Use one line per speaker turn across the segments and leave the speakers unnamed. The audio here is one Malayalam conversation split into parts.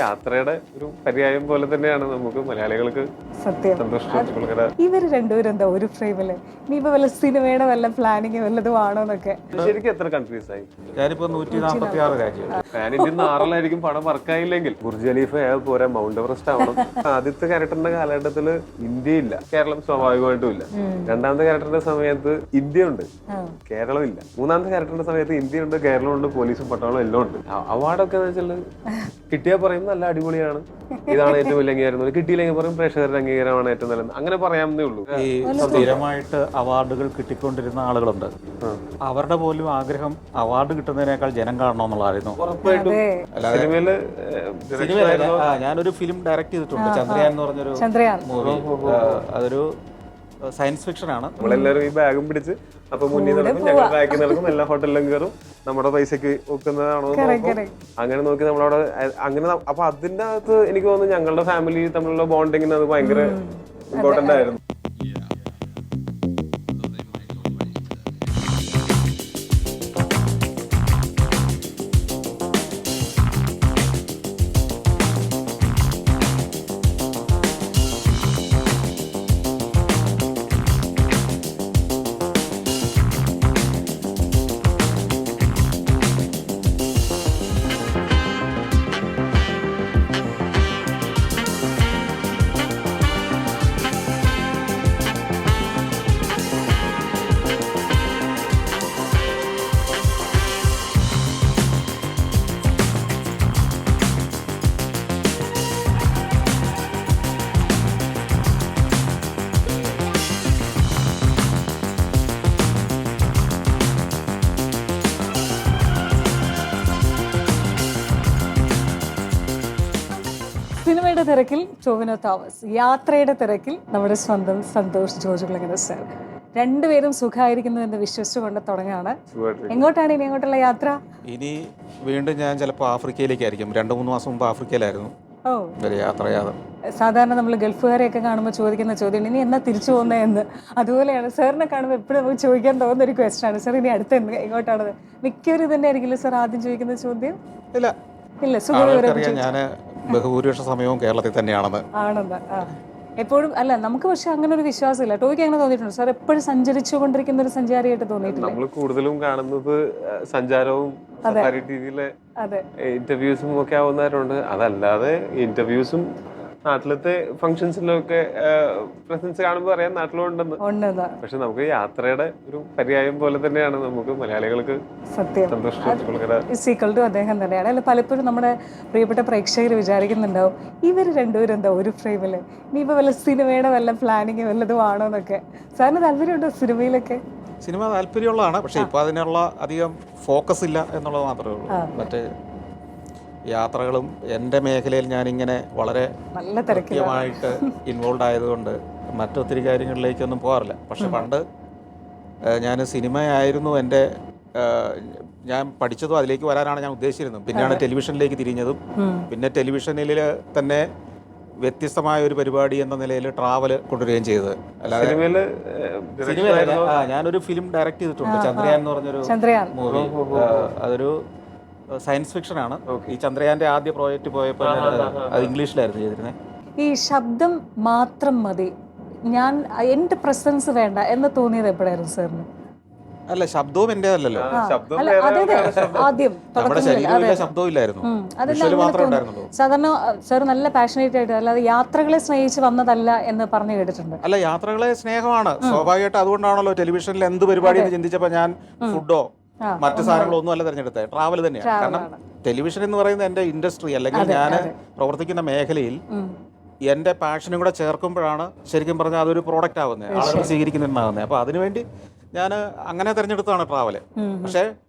യാത്രയുടെ ഒരു പര്യായം പോലെ തന്നെയാണ് നമുക്ക് മലയാളികൾക്ക്
സത്യം.
സന്തോഷം.
ഇവര് രണ്ടുപേരും എന്താ ഒരു ഫ്രെയിമില് ഇനിയിപ്പോ വല്ല സിനിമയുടെ വല്ല പ്ലാനിങ് വല്ലതും ആണോ എന്നൊക്കെ.
ശരിക്കും എത്ര കൺട്രീസ് ആയി?
ഞാനിപ്പോ 146 രാജ്യം.
പാൻ ഇന്ത്യൻ 6 പടം വർക്കായില്ലെങ്കിൽ ബുർജ് ഖലീഫ പോരാ, മൗണ്ട് എവറസ്റ്റ് ആവണം. ആദ്യത്തെ ക്യാരക്ടറിന്റെ കാലഘട്ടത്തില് ഇന്ത്യ ഇല്ല, കേരളം സ്വാഭാവികമായിട്ടും ഇല്ല. രണ്ടാമത്തെ ക്യാരക്ടറിന്റെ സമയത്ത് ഇന്ത്യ ഉണ്ട്, കേരളം ഇല്ല. മൂന്നാമത്തെ ക്യാരക്ടറിന്റെ സമയത്ത് ഇന്ത്യ ഉണ്ട്, കേരളം ഉണ്ട്, പോലീസും പട്ടാളവും എല്ലാം ഉണ്ട്. അവാർഡൊക്കെ വെച്ചാൽ കിട്ടിയാൽ പറയും നല്ല അടിപൊളിയാണ്, ഇതാണ് ഏറ്റവും വലിയ അംഗീകാരം. കിട്ടിയില്ലെങ്കിൽ പറയും പ്രേക്ഷകരുടെ അംഗീകാരമാണ് ഏറ്റവും നല്ലത്. അങ്ങനെ പറയാമെന്നേ ഉള്ളൂ.
ഈ സ്ഥിരമായിട്ട് അവാർഡുകൾ കിട്ടിക്കൊണ്ടിരുന്ന ആളുകളുണ്ട്. അവരുടെ പോലും ആഗ്രഹം അവാർഡ് കിട്ടുന്നതിനേക്കാൾ ജനം കാണണമെന്നുള്ളതായിരുന്നു.
ഉറപ്പായിട്ടും സിനിമയില്
ഞാനൊരു ഫിലിം ഡയറക്ട് ചെയ്തിട്ടുണ്ട്, ചന്ദ്രയാൻ എന്ന് പറഞ്ഞൊരു മൂവി. അതൊരു സയൻസ് ഫിക്ഷൻ ആണ്.
നമ്മളെല്ലാരും ഈ ബാഗും പിടിച്ച് അപ്പൊ മുന്നിൽ നടക്കും, ഞങ്ങൾ ബാക്കിൽ നടക്കും, എല്ലാ ഹോട്ടലിലും കയറും, നമ്മുടെ പൈസക്ക് വെക്കുന്നതാണോ അങ്ങനെ നോക്കി നമ്മളവിടെ അങ്ങനെ. അപ്പൊ അതിന്റെ അകത്ത് എനിക്ക് തോന്നുന്നു ഞങ്ങളുടെ ഫാമിലി തമ്മിലുള്ള ബോണ്ടിങ്ങിന് അത് ഭയങ്കര ഇമ്പോർട്ടന്റ് ആയിരുന്നു.
സിനിമയുടെ തിരക്കിൽ ടോവിനോ തോമസ്, യാത്രയുടെ തിരക്കിൽ നമ്മുടെ സ്വന്തം സന്തോഷ് ജോർജ് കുളങ്ങര സർ. രണ്ടുപേരും സുഖമായിരിക്കുന്നു എന്ന് വിശ്വസിച്ചുകൊണ്ട് തുടങ്ങുകയാണ്. എങ്ങോട്ടാണ് ഇനി അങ്ങോട്ടുള്ള യാത്ര?
ഇനി വീണ്ടും ഞാൻ ചിലപ്പോൾ ആഫ്രിക്കയിലേക്കായിരിക്കും. 2-3 മാസം മുമ്പ് ആഫ്രിക്കയിലായിരുന്നു. യാത്ര.
സാധാരണ നമ്മൾ ഗൾഫുകാരെയൊക്കെ കാണുമ്പോൾ ചോദിക്കുന്ന ചോദ്യം ഇനി എന്നാ തിരിച്ചു പോകുന്നത് എന്ന്. അതുപോലെയാണ് സാറിനെ കാണുമ്പോൾ എപ്പോഴും നമുക്ക് ചോദിക്കാൻ തോന്നുന്ന ഒരു ക്വസ്റ്റൻ ആണ്, സാർ ഇനി അടുത്ത് എങ്ങോട്ടാണത്? മിക്കവരും ഇതന്നെ ആയിരിക്കില്ല സാർ ആദ്യം ചോദിക്കുന്ന ചോദ്യം?
ഇല്ല, ഞാൻ ബഹുഭൂരിപക്ഷ സമയവും കേരളത്തിൽ തന്നെയാണെന്ന്.
എപ്പോഴും അല്ല, നമുക്ക് പക്ഷെ അങ്ങനെ ഒരു വിശ്വാസമില്ല. ടോയ്ക്ക് അങ്ങനെ തോന്നിയിട്ടുണ്ട് സാർ? എപ്പോഴും സഞ്ചരിച്ചു കൊണ്ടിരിക്കുന്ന ഒരു സഞ്ചാരിയായിട്ട് തോന്നിയിട്ടില്ല?
നമ്മൾ കൂടുതലും കാണുന്നത് സഞ്ചാരവും സഫാരി ടിവിയിലെ ഇന്റർവ്യൂസും ഒക്കെ ആവുന്നവരുണ്ട്. അതല്ലാതെ ഇന്റർവ്യൂസും നാട്ടിലത്തെ ഫംഗ്ഷൻസിലൊക്കെ പ്രസൻസ് കാണുമ്പോൾ അറിയാം നാട്ടിലുണ്ടെന്ന്. പക്ഷെ നമുക്ക് യാത്രയുടെ ഒരു പര്യായം പോലെ തന്നെയാണ് നമുക്ക് മലയാളികൾക്ക്
സന്തോഷം. അദ്ദേഹം തന്നെയാണ്. അല്ല, പലപ്പോഴും നമ്മുടെ പ്രിയപ്പെട്ട പ്രേക്ഷകർ വിചാരിക്കുന്നുണ്ടാവും ഇവർ രണ്ടുപേരും എന്താ ഒരു ഫ്രെയിമില് ഇനിയിപ്പോ വല്ല സിനിമയുടെ വല്ല പ്ലാനിങ് വല്ലതും ആണോ എന്നൊക്കെ. സാറിന് താല്പര്യമുണ്ടോ സിനിമയിലൊക്കെ?
സിനിമ താല്പര്യമുള്ളതാണ്, പക്ഷെ ഇപ്പൊ അതിനുള്ള അധികം ഫോക്കസ് ഇല്ല എന്നുള്ളത് മാത്രമേ ഉള്ളൂ. മറ്റേ യാത്രകളും എൻ്റെ മേഖലയിൽ ഞാനിങ്ങനെ വളരെ കൃത്യമായിട്ട് ഇൻവോൾവ് ആയതുകൊണ്ട് മറ്റൊത്തിരി കാര്യങ്ങളിലേക്കൊന്നും പോകാറില്ല. പക്ഷെ പണ്ട് ഞാൻ സിനിമയായിരുന്നു എൻ്റെ, ഞാൻ പഠിച്ചതും അതിലേക്ക് വരാനാണ് ഞാൻ ഉദ്ദേശിച്ചിരുന്നത്. പിന്നെയാണ് ടെലിവിഷനിലേക്ക് തിരിഞ്ഞതും. പിന്നെ ടെലിവിഷനിൽ തന്നെ വ്യത്യസ്തമായ ഒരു പരിപാടി എന്ന നിലയിൽ ട്രാവൽ കൊണ്ടുവരികയും ചെയ്തത്. അല്ലാതെ സിനിമ ഞാനൊരു ഫിലിം ഡയറക്ട് ചെയ്തിട്ടുണ്ട്, ചന്ദ്രയാൻ എന്ന് പറഞ്ഞൊരു മൂവി. അതൊരു സയൻസ് ഫിക്ഷൻ ആണ്. ഈ ചന്ദ്രയാന്റെ ആദ്യ പ്രോജക്റ്റ് പോയപ്പോൾ അത് ഇംഗ്ലീഷിലായിരുന്നു ചെയ്തിരുന്നത്.
ഈ ശബ്ദം മാത്രം മതി, ഞാൻ എൻ്റെ പ്രസൻസ് വേണ്ട എന്ന് തോന്നിയത് എപ്പോഴായിരുന്നു സാറിന്?
അല്ല, ശബ്ദവും എന്റേതല്ലല്ലോ. നമ്മുടെ ശരീരത്തിലെ ശബ്ദവും ഇല്ലായിരുന്നു, മാത്രമേ ഉണ്ടായിരുന്നുള്ളൂ.
സാധാരണ സാർ നല്ല പാഷനേറ്റ് ആയിട്ട്, അല്ലാതെ യാത്രകളെ സ്നേഹിച്ച് വന്നതല്ല എന്ന് പറഞ്ഞു കേട്ടിട്ടുണ്ട്.
അല്ല, യാത്രകളെ സ്നേഹമാണ് സ്വാഭാവികമായിട്ട്. അതുകൊണ്ടാണല്ലോ ടെലിവിഷനിൽ എന്ത് പരിപാടി എന്ന് ചിന്തിച്ചപ്പോൾ ഞാൻ ഫുഡോ മറ്റു സാധനങ്ങളൊന്നും അല്ല തിരഞ്ഞെടുത്തത്, ട്രാവൽ തന്നെയാണ്. കാരണം ടെലിവിഷൻ എന്ന് പറയുന്നത് എൻ്റെ ഇൻഡസ്ട്രി, അല്ലെങ്കിൽ ഞാൻ പ്രവർത്തിക്കുന്ന മേഖലയിൽ എൻ്റെ പാഷനും കൂടെ ചേർക്കുമ്പോഴാണ് ശരിക്കും പറഞ്ഞാൽ അതൊരു പ്രോഡക്റ്റ് ആവുന്നത്, ആളുകൾ സ്വീകരിക്കുന്നുണ്ടാകുന്നത്. അപ്പോൾ അതിനുവേണ്ടി ഞാൻ അങ്ങനെ തിരഞ്ഞെടുത്തതാണ് ട്രാവല്. പക്ഷേ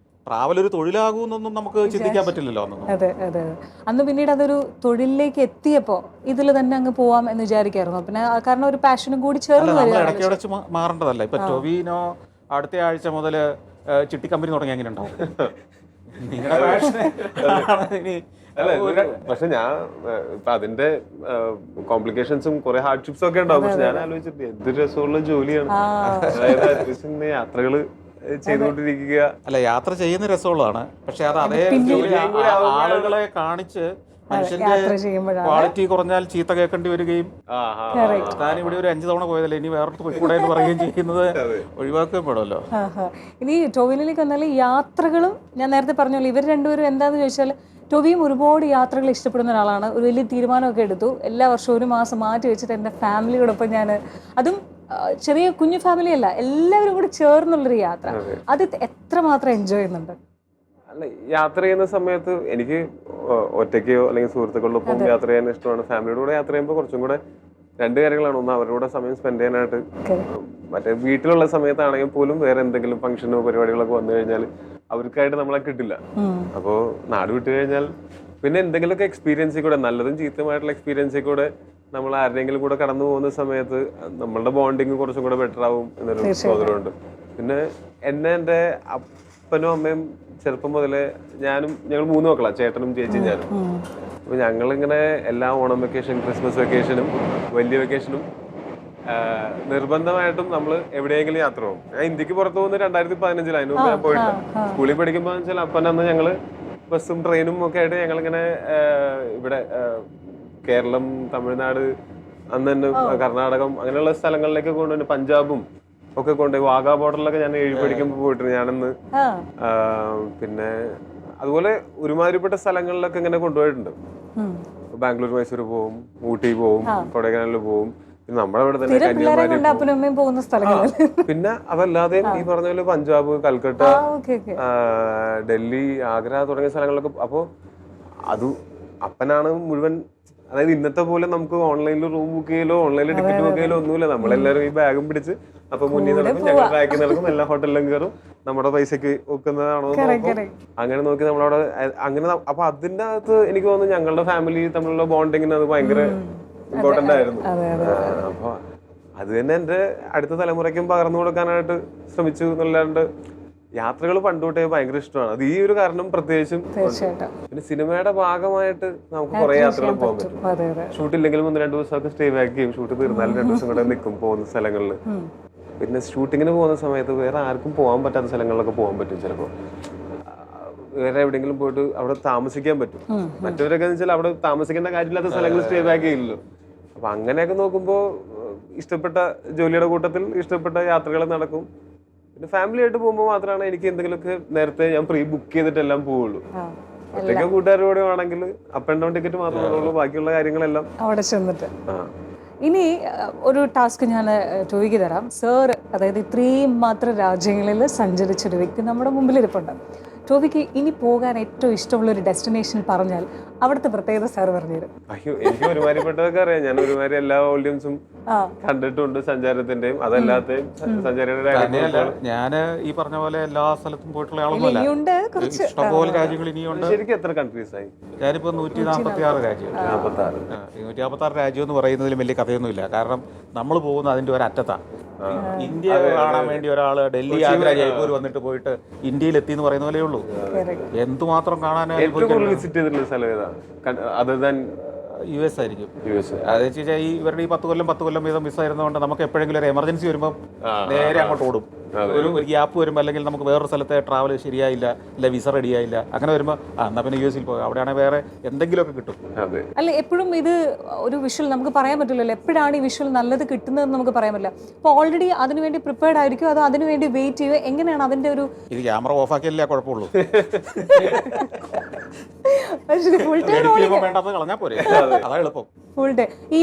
ട്രാവൽ ഒരു തൊഴിലാകുമെന്നൊന്നും നമുക്ക് ചിന്തിക്കാൻ പറ്റില്ലല്ലോ അന്നൊന്നും.
അതെ അതെ. അന്ന് പിന്നീട് അതൊരു തൊഴിലിലേക്ക് എത്തിയപ്പോൾ ഇതിൽ തന്നെ അങ്ങ് പോവാം എന്ന് വിചാരിക്കായിരുന്നു. പിന്നെ കാരണം ഒരു പാഷനും കൂടി ചേർന്ന്
ഇടയ്ക്ക് ഇടച്ച് മാറേണ്ടതല്ല. ഇപ്പൊ ടൊവിനോ അടുത്ത ആഴ്ച മുതൽ ചിട്ടി കമ്പനി തുടങ്ങി അങ്ങനെ ഉണ്ടാവും.
പക്ഷെ ഞാൻ ഇപ്പൊ അതിന്റെ കോംപ്ലിക്കേഷൻസും കുറെ ഹാർഡ്ഷിപ്സും ഒക്കെ ഉണ്ടാവും. പക്ഷെ ഞാൻ ആലോചിച്ചിട്ട് എന്ത് രസമുള്ള ജോലിയാണ്. അതായത് യാത്രകള് ചെയ്തുകൊണ്ടിരിക്കുക.
അല്ല, യാത്ര ചെയ്യുന്ന രസമുള്ളതാണ്. പക്ഷെ അത് അതേ ആളുകളെ കാണിച്ച് മനുഷ്യന്റെ
യാത്ര ചെയ്യുമ്പോഴാണ്
ക്വാളിറ്റി കുറഞ്ഞാൽ ചീത്ത കേൾക്കേണ്ടി വരികയും താൻ ഇവിടെ ഒരു 5 തവണ പോയതല്ലേ ഇനി വേറൊരു പോയിക്കൂടെ എന്ന് പറയുകയും ചെയ്യുന്നത് ഒഴിവാക്കപ്പെടുമല്ലോ.
ഇനി ടോവിനിലേക്ക് വന്നാൽ യാത്രകളും ഞാൻ നേരത്തെ പറഞ്ഞല്ലോ, ഇവർ രണ്ടുപേരും എന്താണെന്ന് ചോദിച്ചാൽ ടോവിയും ഒരുപാട് യാത്രകൾ ഇഷ്ടപ്പെടുന്ന ഒരാളാണ്. ഒരു വലിയ തീരുമാനമൊക്കെ എടുത്തു, എല്ലാ വർഷവും 1 മാസം മാറ്റി വെച്ചിട്ട് എൻ്റെ ഫാമിലിയോടൊപ്പം ഞാൻ, അതും ചെറിയ കുഞ്ഞു ഫാമിലി അല്ല, എല്ലാവരും കൂടി ചേർന്നുള്ളൊരു യാത്ര, അത് എത്രമാത്രം എൻജോയ് ചെയ്യുന്നുണ്ട്?
അല്ല, യാത്ര ചെയ്യുന്ന സമയത്ത് എനിക്ക് ഒറ്റയ്ക്കോ അല്ലെങ്കിൽ സുഹൃത്തുക്കളോടൊപ്പം യാത്ര ചെയ്യാൻ ഇഷ്ടമാണ്. ഫാമിലിയുടെ കൂടെ യാത്ര ചെയ്യുമ്പോൾ കുറച്ചും കൂടെ 2 കാര്യങ്ങളാണ്. ഒന്ന്, അവരുടെ കൂടെ സമയം സ്പെൻഡ് ചെയ്യാനായിട്ട്. മറ്റേ വീട്ടിലുള്ള സമയത്താണെങ്കിൽ പോലും വേറെ എന്തെങ്കിലും ഫംഗ്ഷനോ പരിപാടികളൊക്കെ വന്നു കഴിഞ്ഞാൽ അവർക്കായിട്ട് നമ്മളെ കിട്ടില്ല. അപ്പോൾ നാട് വിട്ട് കഴിഞ്ഞാൽ പിന്നെ എന്തെങ്കിലുമൊക്കെ എക്സ്പീരിയൻസിൽ കൂടെ, നല്ലതും ചീത്തമായിട്ടുള്ള എക്സ്പീരിയൻസിൽ കൂടെ നമ്മൾ ആരുടെയെങ്കിലും കൂടെ കടന്നു പോകുന്ന സമയത്ത് നമ്മളുടെ ബോണ്ടിങ് കുറച്ചും കൂടെ ബെറ്റർ ആവും എന്നൊരു തോന്നലുണ്ട്. പിന്നെ എൻ്റെ അപ്പനും അമ്മയും ചെറുപ്പം മുതലേ, ഞങ്ങൾ 3 മക്കളാണ്, ചേട്ടനും ചേച്ചിയും ഞാനും. അപ്പൊ ഞങ്ങളിങ്ങനെ എല്ലാ ഓണം വെക്കേഷൻ, ക്രിസ്മസ് വെക്കേഷനും വലിയ വെക്കേഷനും നിർബന്ധമായിട്ടും നമ്മൾ എവിടെയെങ്കിലും യാത്ര പോകും. ഞാൻ ഇന്ത്യക്ക് പുറത്ത് പോകുന്നത് 2015 അതിന് മുമ്പ് ഞാൻ പോയിട്ടില്ല. സ്കൂളിൽ പഠിക്കുമ്പോൾ വെച്ചാൽ അപ്പനന്ന് ഞങ്ങള് ബസ്സും ട്രെയിനും ഒക്കെ ആയിട്ട് ഞങ്ങളിങ്ങനെ ഇവിടെ കേരളം, തമിഴ്നാട്, അന്ന് തന്നെ കർണാടകം അങ്ങനെയുള്ള സ്ഥലങ്ങളിലേക്ക് കൊണ്ടുപോയി, പഞ്ചാബും ഒക്കെ കൊണ്ടുപോയി. വാഗാ ബോർഡറിലൊക്കെ ഞാൻ 7 പഠിക്കുമ്പോൾ പോയിട്ടുണ്ട് ഞാനന്ന്. പിന്നെ അതുപോലെ ഒരുമാതിരിപ്പെട്ട സ്ഥലങ്ങളിലൊക്കെ ഇങ്ങനെ കൊണ്ടുപോയിട്ടുണ്ട്. ബാംഗ്ലൂർ, മൈസൂർ പോവും, ഊട്ടി പോവും, കൊടൈക്കനാലിൽ പോവും. നമ്മുടെ ഇവിടെ തന്നെ കന്യാകുമാരി. പിന്നെ അതല്ലാതെ ഈ പറഞ്ഞ പോലെ പഞ്ചാബ്, കൽക്കട്ട, ഡൽഹി, ആഗ്ര തുടങ്ങിയ സ്ഥലങ്ങളൊക്കെ. അപ്പോ അത് അപ്പനാണ് മുഴുവൻ. അതായത് ഇന്നത്തെ പോലെ നമുക്ക് ഓൺലൈനിൽ റൂം ബുക്ക് ചെയ്യലോ ഓൺലൈനിൽ ടിക്കറ്റ് ബുക്ക് ചെയ്യലോ ഒന്നുമില്ല. നമ്മളെല്ലാവരും ഈ ബാഗും പിടിച്ച് അപ്പൊ മുന്നിൽ നടക്കും, ഞങ്ങൾ ബാക്കിൽ നടക്കും, എല്ലാ ഹോട്ടലിലും കയറും, നമ്മുടെ പൈസക്ക് വെക്കുന്നതാണോ നോക്കും. അങ്ങനെ നോക്കി നമ്മളവിടെ അങ്ങനെ. അപ്പൊ അതിന്റെ അകത്ത് എനിക്ക് തോന്നുന്നു ഞങ്ങളുടെ ഫാമിലി തമ്മിലുള്ള ബോണ്ടിങ്ങിന് അത് ഭയങ്കര ഇമ്പോർട്ടന്റ് ആയിരുന്നു. അപ്പൊ അത് തന്നെ എന്റെ അടുത്ത തലമുറയ്ക്കും പകർന്നു കൊടുക്കാനായിട്ട് ശ്രമിച്ചു എന്നല്ലാണ്ട് യാത്രകൾ പണ്ടുതൊട്ടേ ഭയങ്കര ഇഷ്ടമാണ്. അത് ഈ ഒരു കാരണം പ്രത്യേകിച്ചും. പിന്നെ സിനിമയുടെ ഭാഗമായിട്ട് നമുക്ക് കുറെ യാത്രകൾ പോകാൻ പറ്റും. ഷൂട്ടില്ലെങ്കിലും 1-2 ദിവസമൊക്കെ സ്റ്റേ ബാക്ക് ചെയ്യും. ഷൂട്ട് തീർന്നാലും 2 ദിവസം കൂടെ നിൽക്കും പോകുന്ന സ്ഥലങ്ങളിൽ. പിന്നെ ഷൂട്ടിങ്ങിന് പോകുന്ന സമയത്ത് വേറെ ആർക്കും പോകാൻ പറ്റാത്ത സ്ഥലങ്ങളിലൊക്കെ പോകാൻ പറ്റും. ചിലപ്പോൾ വേറെ എവിടെയെങ്കിലും പോയിട്ട് അവിടെ താമസിക്കാൻ പറ്റും. മറ്റവരൊക്കെ വെച്ചാൽ അവിടെ താമസിക്കേണ്ട കാര്യമില്ലാത്ത സ്ഥലങ്ങളിൽ സ്റ്റേ ബാക്ക് ചെയ്യില്ലല്ലോ. അപ്പൊ അങ്ങനെയൊക്കെ നോക്കുമ്പോൾ ഇഷ്ടപ്പെട്ട ജോലിയുടെ കൂട്ടത്തിൽ ഇഷ്ടപ്പെട്ട യാത്രകൾ നടക്കും. പിന്നെ ഫാമിലി ആയിട്ട് പോകുമ്പോൾ മാത്രമാണ് എനിക്ക് എന്തെങ്കിലുമൊക്കെ നേരത്തെ ഞാൻ പ്രീ ബുക്ക് ചെയ്തിട്ടെല്ലാം പോവുള്ളൂ. ഒറ്റയ്ക്ക് കൂട്ടുകാരോടെ ആണെങ്കിൽ അപ്പ് ആൻഡ് ഡൗൺ ടിക്കറ്റ് മാത്രമേ ഉള്ളൂ, ബാക്കിയുള്ള കാര്യങ്ങളെല്ലാം
അവിടെ ചെന്നിട്ട്. ഇനി ഒരു ടാസ്ക് ഞാൻ ടോവിക്ക് തരാം. സാർ അതായത് ഇത്രയും മാത്രം രാജ്യങ്ങളിൽ സഞ്ചരിച്ചൊരു വ്യക്തി നമ്മുടെ മുമ്പിൽ ഇരിപ്പുണ്ട്. ടോവിക്ക് ഇനി പോകാൻ ഏറ്റവും ഇഷ്ടമുള്ള ഒരു ഡെസ്റ്റിനേഷൻ പറഞ്ഞാൽ അവിടുത്തെ പ്രത്യേകത സാർ പറഞ്ഞുതരും.
അയ്യോ, എനിക്ക് ഒരുമാതിരിപ്പെട്ടതൊക്കെ അറിയാം. ഞാൻ ഒരുമാതിരി എല്ലാ വോള്യൂംസും കണ്ടിട്ടുണ്ട്, സഞ്ചാരത്തിന്റെയും അതല്ലാതെയും സഞ്ചാരിയുടെ.
ഞാൻ ഈ പറഞ്ഞ പോലെ എല്ലാ സ്ഥലത്തും പോയിട്ടുള്ള ആളൊന്നുമല്ല. ഇഷ്ടംപോലെ രാജ്യങ്ങൾ ഇനിയുണ്ട്.
ശരിക്കും എത്ര കൺട്രീസ് ആയി?
ഞാനിപ്പോ 146 രാജ്യം. 146 രാജ്യം എന്ന് പറയുന്നതിൽ വലിയ കഥയൊന്നുമില്ല. കാരണം നമ്മൾ പോകുന്ന അതിന്റെ ഒരു അറ്റത്താണ്. ഇന്ത്യ കാണാൻ വേണ്ടി ഒരാള് ഡൽഹി, ആഗ്ര, ജയ്പൂർ വന്നിട്ട് പോയിട്ട് ഇന്ത്യയിൽ എത്തി എന്ന് പറയുന്ന പോലെ ഉള്ളൂ. എന്തുമാത്രം കാണാൻ
വിസിറ്റ് ചെയ്തിട്ടുള്ള സ്ഥലം ഏതാ? അതർ ദാൻ
US ആയിരിക്കും. അത് വെച്ചാൽ ഈ ഇവരുടെ ഈ 10 കൊല്ലം വീതം വിസ ആയിരുന്നതുകൊണ്ട് നമുക്ക് എപ്പോഴെങ്കിലും ഒരു എമർജൻസി വരുമ്പോൾ നേരെ അങ്ങോട്ട് ഓടും. ഒരു ഗ്യാപ്പ് വരുമ്പോൾ അല്ലെങ്കിൽ നമുക്ക് വേറൊരു സ്ഥലത്തെ ട്രാവൽ ശരിയായില്ല, അല്ലെ വിസ റെഡി ആയില്ല, അങ്ങനെ വരുമ്പോൾ എന്നാ പിന്നെ US പോകാം, അവിടെയാണെങ്കിൽ വേറെ എന്തെങ്കിലുമൊക്കെ കിട്ടും.
അല്ല, എപ്പോഴും ഇത് ഒരു വിഷ്വൽ നമുക്ക് പറയാൻ പറ്റില്ലല്ലോ, എപ്പോഴാണ് ഈ വിഷ്വൽ നല്ലത് കിട്ടുന്നതെന്ന് നമുക്ക് പറയാൻ പറ്റില്ല. അപ്പോൾ ഓൾറെഡി അതിനുവേണ്ടി പ്രിപ്പയർഡ് ആയിരിക്കും, അതോ അതിനുവേണ്ടി വെയിറ്റ് ചെയ്യുക, എങ്ങനെയാണ് അതിന്റെ ഒരു?
ഇത് ക്യാമറ ഓഫ് ആക്കിയല്ലേ കുഴപ്പമുള്ളൂ.
ഫുൾ ഡേ ഈ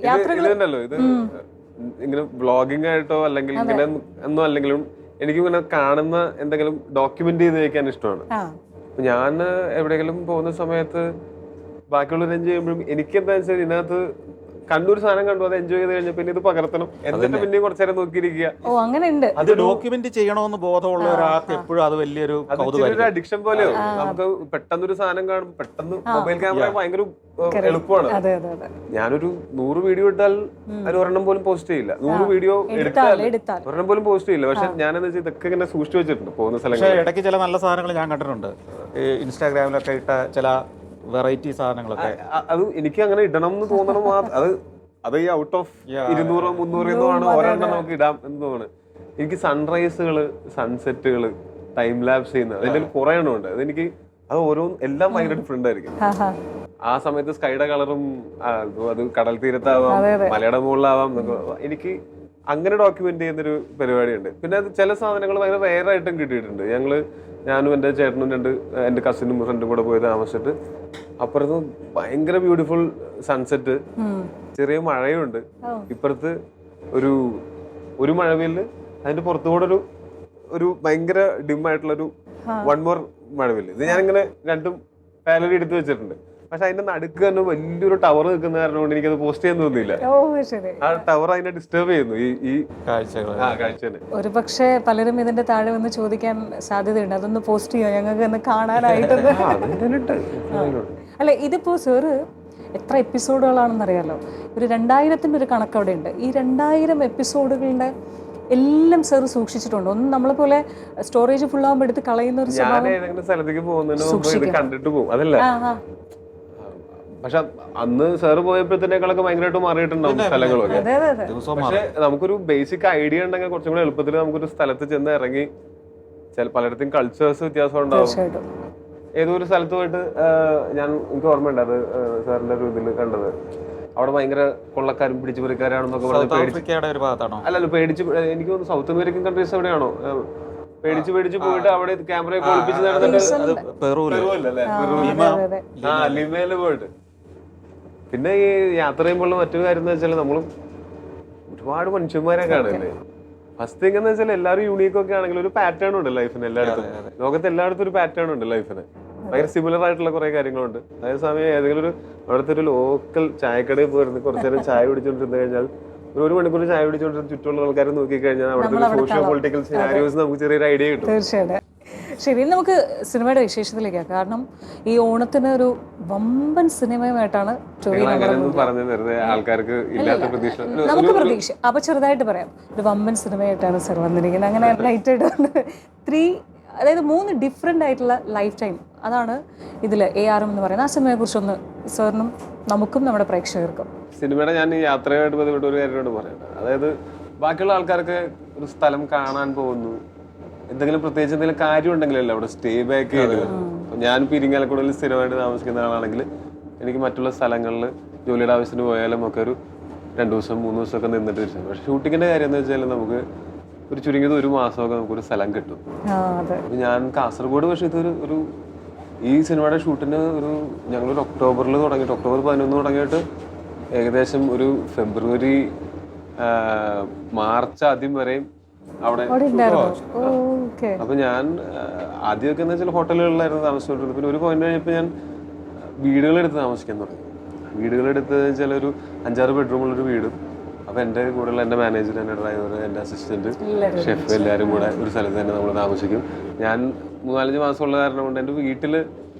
യാത്രകൾ
ഇത് ഇങ്ങനെ വ്ളോഗിംഗ് ആയിട്ടോ അല്ലെങ്കിൽ ഇങ്ങനെ ഒന്നും അല്ലെങ്കിലും എനിക്ക് ഇങ്ങനെ കാണുന്ന എന്തെങ്കിലും ഡോക്യുമെന്റ് ചെയ്ത് വെക്കാൻ ഇഷ്ടമാണ്. ഞാൻ എവിടെയെങ്കിലും പോകുന്ന സമയത്ത് ബാക്കിയുള്ളവർ എൻജോയ് ചെയ്യുമ്പോഴും എനിക്ക് എന്താ വെച്ചാൽ ഇതിനകത്ത് കണ്ടൊരു സാധനം കണ്ടു, അത് എൻജോയ് ചെയ്ത് കഴിഞ്ഞാൽ പിന്നെ ഇത് പകർത്തണം, എന്നിട്ട് പിന്നെ കുറച്ചു നേരം നോക്കിയിരിക്കുക.
അത് ഡോക്യുമെന്റ് ചെയ്യണമെന്ന് ബോധമുള്ള ഒരാൾക്ക് എപ്പോഴും അത് വലിയൊരു
അഡിക്ഷൻ പോലെയോ. നമുക്ക് പെട്ടെന്നൊരു സാധനം കാണും, പെട്ടെന്ന് മൊബൈൽ ക്യാമറ ഭയങ്കര എളുപ്പമാണ്. ഞാനൊരു 100 വീഡിയോ ഇട്ടാൽ അത് ഒരെണ്ണം പോലും പോസ്റ്റ് ചെയ്യില്ല. 100 വീഡിയോ എടുത്താൽ ഒരെണ്ണം പോലും പോസ്റ്റ് ചെയ്യില്ല. പക്ഷെ ഞാനെന്ന് വെച്ചാൽ ഇതൊക്കെ ഇങ്ങനെ സൂക്ഷിച്ചു വെച്ചിട്ടുണ്ട് പോകുന്ന സ്ഥലങ്ങളിൽ.
ഇടയ്ക്ക് ചില നല്ല സാധനങ്ങൾ ഞാൻ കണ്ടിട്ടുണ്ട്. ഇൻസ്റ്റാഗ്രാമിലൊക്കെ ഇട്ട ചില വെറൈറ്റി സാധനങ്ങളൊക്കെ.
അത് എനിക്ക് അങ്ങനെ ഇടണം എന്ന് തോന്നണം. അത് ഈ ഔട്ട് ഓഫ് 200 300 ആണ് ഒരെണ്ണം നമുക്ക് ഇടാം എന്ന് തോന്നുന്നു. എനിക്ക് സൺറൈസുകള്, സൺസെറ്റുകള്, ടൈം ലാപ്സ് ചെയ്യുന്നത് അതിന്റെ കുറെ എണ്ണം ഉണ്ട്. അതെനിക്ക് അത് എല്ലാം ഭയങ്കര ഡിഫറെന്റ് ആയിരിക്കും. ആ സമയത്ത് സ്കൈയുടെ കളറും അത് കടൽ തീരത്താവാം, മലയുടെ മുകളിലാവാം എന്നൊക്കെ എനിക്ക് അങ്ങനെ ഡോക്യുമെന്റ് ചെയ്യുന്നൊരു പരിപാടിയുണ്ട്. പിന്നെ അത് ചില സാധനങ്ങൾ ഭയങ്കര റെയറായിട്ടും കിട്ടിയിട്ടുണ്ട്. ഞാനും എൻ്റെ ചേട്ടനും എൻ്റെ കസിനും ഫ്രണ്ടും കൂടെ പോയി താമസിച്ചിട്ട് അപ്പുറത്ത് ഭയങ്കര ബ്യൂട്ടിഫുൾ സൺസെറ്റ്, ചെറിയ മഴയുണ്ട്, ഇപ്പുറത്ത് ഒരു മഴവില്ല്, അതിന്റെ പുറത്തുകൂടെ ഒരു ഭയങ്കര ഡിം ആയിട്ടുള്ളൊരു വൺ മോർ മഴവില്ല്. ഇത് ഞാനിങ്ങനെ രണ്ടും പാരലി എടുത്ത് വെച്ചിട്ടുണ്ട്. പക്ഷെ അതിന്റെ നടുക്ക് തന്നെ വലിയൊരു ടവർ നിൽക്കുന്ന കാരണം കൊണ്ട് എനിക്കത് പോസ്റ്റ് ചെയ്യാൻ തോന്നിയില്ല. ആ ടവർ അതിനെ ഡിസ്റ്റർബ് ചെയ്യുന്നു ഈ കാഴ്ചനെ.
ഒരു പക്ഷേ പലരും ഇതിന്റെ താഴെ വന്ന് ചോദിക്കാൻ സാധ്യതയുണ്ട്, അതൊന്ന് പോസ്റ്റ് ചെയ്യാം ഞങ്ങൾക്ക് ഒന്ന് കാണാനായിട്ട്. അല്ല, ഇതിപ്പോ സാറ് എത്ര എപ്പിസോഡുകളാണെന്നറിയാലോ. ഒരു 2000-ന്റെ ഒരു കണക്ക് അവിടെ ഉണ്ട്. ഈ 2000 എപ്പിസോഡുകളുടെ എല്ലാം സാർ സൂക്ഷിച്ചിട്ടുണ്ട്. ഒന്നും നമ്മളെ പോലെ സ്റ്റോറേജ് ഫുള്ളാകുമ്പോൾ എടുത്ത് കളയുന്ന ഒരു
ഏതെങ്കിലും സ്ഥലത്തേക്ക് പോകുന്നതിന് കണ്ടിട്ട് പോകും, അതല്ല. പക്ഷെ അന്ന് സാറ് പോയപ്പോഴത്തേക്കാളൊക്കെ ഭയങ്കരമായിട്ട് മാറിയിട്ടുണ്ടാവും സ്ഥലങ്ങളൊക്കെ. പക്ഷെ നമുക്കൊരു ബേസിക് ഐഡിയ ഉണ്ടെങ്കിൽ കുറച്ചും കൂടെ എളുപ്പത്തിൽ നമുക്കൊരു സ്ഥലത്ത് ചെന്ന് ഇറങ്ങി പലയിടത്തും കൾച്ചേഴ്സ് വ്യത്യാസം ഉണ്ടാവും. ഏതോ ഒരു സ്ഥലത്ത് പോയിട്ട് എനിക്ക് ഓർമ്മയുണ്ട്, അത് സാറിന്റെ ഒരു ഇതിൽ കണ്ടത്, അവിടെ ഭയങ്കര കൊള്ളക്കാരും പിടിച്ചുപറിക്കാരാണെന്നൊക്കെ പറഞ്ഞ് അല്ലല്ലോ പേടിച്ച്, എനിക്ക് തോന്നുന്നു സൗത്ത് അമേരിക്കൻ കൺട്രീസ് എവിടെയാണോ പേടിച്ച് പോയിട്ട് അവിടെ ക്യാമറയൊക്കെ ഒളിപ്പിച്ച് ലിമയില് പോയിട്ട്. പിന്നെ ഈ യാത്ര ചെയ്യുമ്പോഴുള്ള മറ്റൊരു കാര്യം എന്ന് വെച്ചാൽ നമ്മൾ ഒരുപാട് മനുഷ്യന്മാരെ കാണുന്നില്ലേ. ഫസ്റ്റ് തിങ് എന്ന് വെച്ചാൽ എല്ലാവരും യൂണീക്കൊക്കെ ആണെങ്കിലും ഒരു പാറ്റേൺ ഉണ്ട് ലൈഫിന്. എല്ലായിടത്തും ലോകത്ത് എല്ലായിടത്തും ഒരു പാറ്റേൺ ഉണ്ട് ലൈഫിന്. ഭയങ്കര സിമിലർ ആയിട്ടുള്ള കുറെ കാര്യങ്ങളുണ്ട്. അതേസമയം ഏതെങ്കിലും അവിടുത്തെ ഒരു ലോക്കൽ ചായക്കടയിൽ പോയിരുന്നു കുറച്ചു നേരം ചായ കുടിച്ചോണ്ടിരുന്നു കഴിഞ്ഞാൽ, ഒരു മണിക്കൂർ ചായ കുടിച്ചോണ്ടിരുന്ന ചുറ്റുള്ള ആൾക്കാരെ നോക്കിക്കഴിഞ്ഞാൽ അവിടുത്തെ സോഷ്യോ പൊളിറ്റിക്കൽ സിനാരിയോസ് നമുക്ക് ചെറിയൊരു ഐഡിയ കിട്ടും.
തീർച്ചയായിട്ടും. ശരി, നമുക്ക് സിനിമയുടെ വിശേഷത്തിലേക്കാണ്. കാരണം ഈ ഓണത്തിന് ഒരു വമ്പൻ സിനിമയുമായിട്ടാണ്
ആൾക്കാർക്ക് ഇല്ലാത്ത പ്രതീക്ഷ,
നമുക്ക് പ്രതീക്ഷ. അപ്പൊ ചെറുതായിട്ട് പറയാം, ഒരു വമ്പൻ സിനിമയായിട്ടാണ് സർ വന്നിരിക്കുന്നത്. അങ്ങനെ ലൈറ്റ് ആയിട്ട് അതായത് 3 ഡിഫറെൻ്റ് ആയിട്ടുള്ള ലൈഫ് ടൈം, അതാണ് ഇതിൽ ARM എന്ന് പറയുന്നത്. ആ സിനിമയെ കുറിച്ചൊന്ന് സാറിനും നമുക്കും നമ്മുടെ പ്രേക്ഷകർക്കും.
സിനിമയുടെ ഞാൻ ഈ യാത്രയായിട്ട് ബന്ധപ്പെട്ട ഒരു കാര്യമായിട്ട് പറയുന്നത്, അതായത് ബാക്കിയുള്ള ആൾക്കാർക്ക് ഒരു സ്ഥലം കാണാൻ പോകുന്നു, എന്തെങ്കിലും പ്രത്യേകിച്ച് എന്തെങ്കിലും കാര്യം ഉണ്ടെങ്കിലല്ല അവിടെ സ്റ്റേ ബാക്ക് ചെയ്ത്. ഞാനിപ്പോൾ ഇരിങ്ങാലക്കുടയിൽ സ്ഥിരമായിട്ട് താമസിക്കുന്ന ആളാണെങ്കിൽ എനിക്ക് മറ്റുള്ള സ്ഥലങ്ങളിൽ ജോലിയുടെ ആവശ്യത്തിന് പോയാലും ഒക്കെ ഒരു 2 ദിവസം 3 ദിവസമൊക്കെ നിന്നിട്ട് തിരിച്ചു. പക്ഷെ ഷൂട്ടിങ്ങിന്റെ കാര്യം എന്ന് വെച്ചാൽ നമുക്ക് ഒരു ചുരുങ്ങിയത് 1 മാസമൊക്കെ നമുക്കൊരു സ്ഥലം കിട്ടും. അപ്പൊ ഞാൻ കാസർഗോഡ്, പക്ഷെ ഇതൊരു ഈ സിനിമയുടെ ഷൂട്ടിന് ഞങ്ങളൊരു ഒക്ടോബർ 11 തുടങ്ങിയിട്ട് ഏകദേശം ഒരു ഫെബ്രുവരി മാർച്ച് ആദ്യം വരെയും അവിടെ. അപ്പൊ ഞാൻ ആദ്യമൊക്കെ എന്ന് വെച്ചാൽ ഹോട്ടലുകളിലായിരുന്നു താമസിച്ചുകൊണ്ടിരുന്നത്. പിന്നെ ഒരു പോയിന്റ് കഴിഞ്ഞപ്പോൾ ഞാൻ വീടുകളെടുത്ത് താമസിക്കാൻ തുടങ്ങി. വീടുകളെടുത്ത് വെച്ചാൽ ഒരു 5-6 ബെഡ്റൂമുള്ളൊരു വീടും, അപ്പൊ എൻ്റെ കൂടെയുള്ള എൻ്റെ മാനേജർ, എൻ്റെ ഡ്രൈവർ, എൻ്റെ അസിസ്റ്റന്റ്, ഷെഫ് എല്ലാവരും കൂടെ ഒരു സ്ഥലത്ത് തന്നെ നമ്മൾ താമസിക്കും. ഞാൻ 3-4 മാസമുള്ള കാരണം കൊണ്ട് എൻ്റെ വീട്ടില്